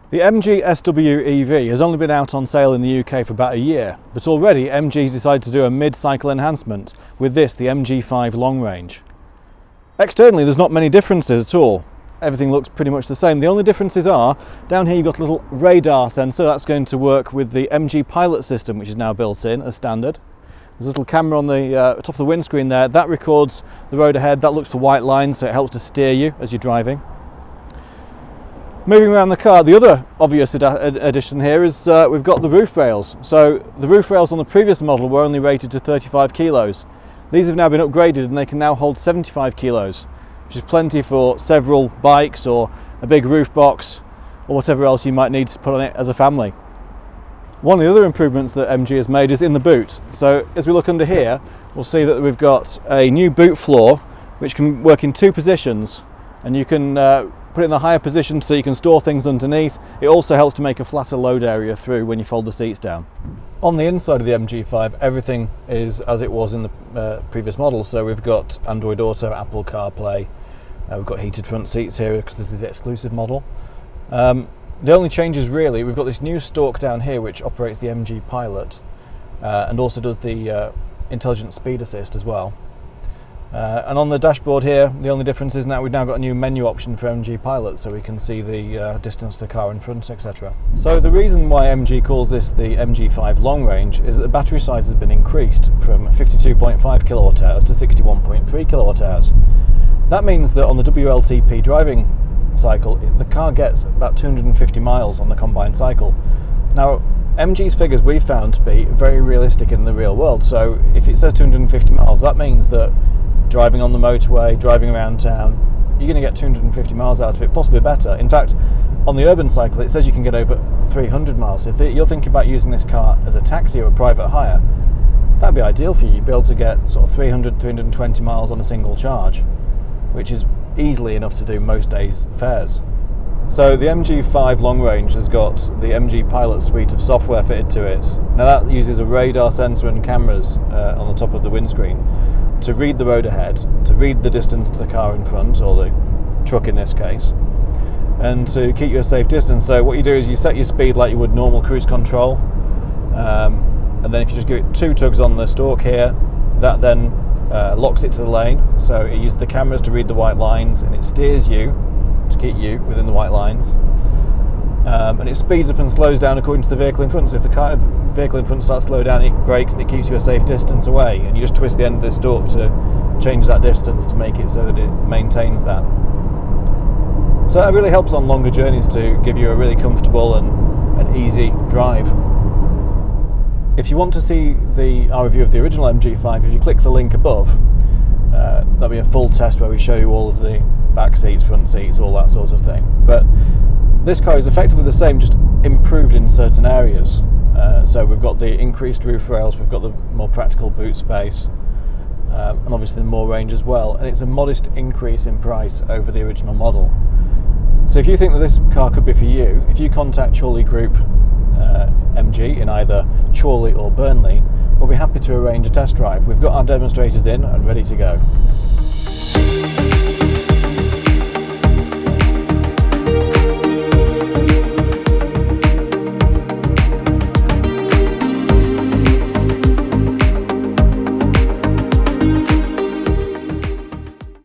The MG SW EV has only been out on sale in the UK for about a year, but already MG's decided to do a mid-cycle enhancement with this, the MG5 long range. Externally there's not many differences at all. Everything looks pretty much the same. The only differences are, down here you've got a little radar sensor that's going to work with the MG Pilot system, which is now built in as standard. There's a little camera on the top of the windscreen there, that records the road ahead, that looks for white lines, so it helps to steer you as you're driving. Moving around the car, the other obvious addition here is we've got the roof rails. So the roof rails on the previous model were only rated to 35 kilos. These have now been upgraded and they can now hold 75 kilos, which is plenty for several bikes or a big roof box or whatever else you might need to put on it as a family. One of the other improvements that MG has made is in the boot. So as we look under here, we'll see that we've got a new boot floor which can work in two positions, and you can put it in the higher position so you can store things underneath. It also helps to make a flatter load area through when you fold the seats down. On the inside of the MG5, everything is as it was in the previous model. So we've got Android Auto, Apple CarPlay, we've got heated front seats here because this is the exclusive model. The only changes really, we've got this new stalk down here which operates the MG Pilot and also does the intelligent speed assist as well. And on the dashboard here, the only difference is that we've now got a new menu option for MG Pilot, so we can see the distance to the car in front, etc. So the reason why MG calls this the MG5 long range is that the battery size has been increased from 52.5 kilowatt hours to 61.3 kilowatt hours. That means that on the WLTP driving cycle, the car gets about 250 miles on the combined cycle. Now, MG's figures we've found to be very realistic in the real world, so if it says 250 miles, that means that driving on the motorway, driving around town, you're going to get 250 miles out of it, possibly better. In fact, on the urban cycle it says you can get over 300 miles. So if you're thinking about using this car as a taxi or a private hire, that'd be ideal for you. You'd be able to get sort of 300, 320 miles on a single charge, which is easily enough to do most days' fares. So the MG5 long range has got the MG Pilot suite of software fitted to it. Now that uses a radar sensor and cameras on the top of the windscreen to read the road ahead, to read the distance to the car in front, or the truck in this case, and to keep you a safe distance. So what you do is you set your speed like you would normal cruise control, and then if you just give it 2 tugs on the stalk here, that then locks it to the lane. So it uses the cameras to read the white lines, and it steers you to keep you within the white lines, and it speeds up and slows down according to the vehicle in front. So if the vehicle in front starts to slow down, it brakes and it keeps you a safe distance away, and you just twist the end of the stalk to change that distance to make it so that it maintains that. So that really helps on longer journeys to give you a really comfortable and easy drive. If you want to see our review of the original MG5, if you click the link above, there'll be a full test where we show you all of the back seats, front seats, all that sort of thing. But this car is effectively the same, just improved in certain areas. So we've got the increased roof rails, we've got the more practical boot space, and obviously more range as well. And it's a modest increase in price over the original model. So if you think that this car could be for you, if you contact Chorley Group MG in either Chorley or Burnley, we'll be happy to arrange a test drive. We've got our demonstrators in and ready to go.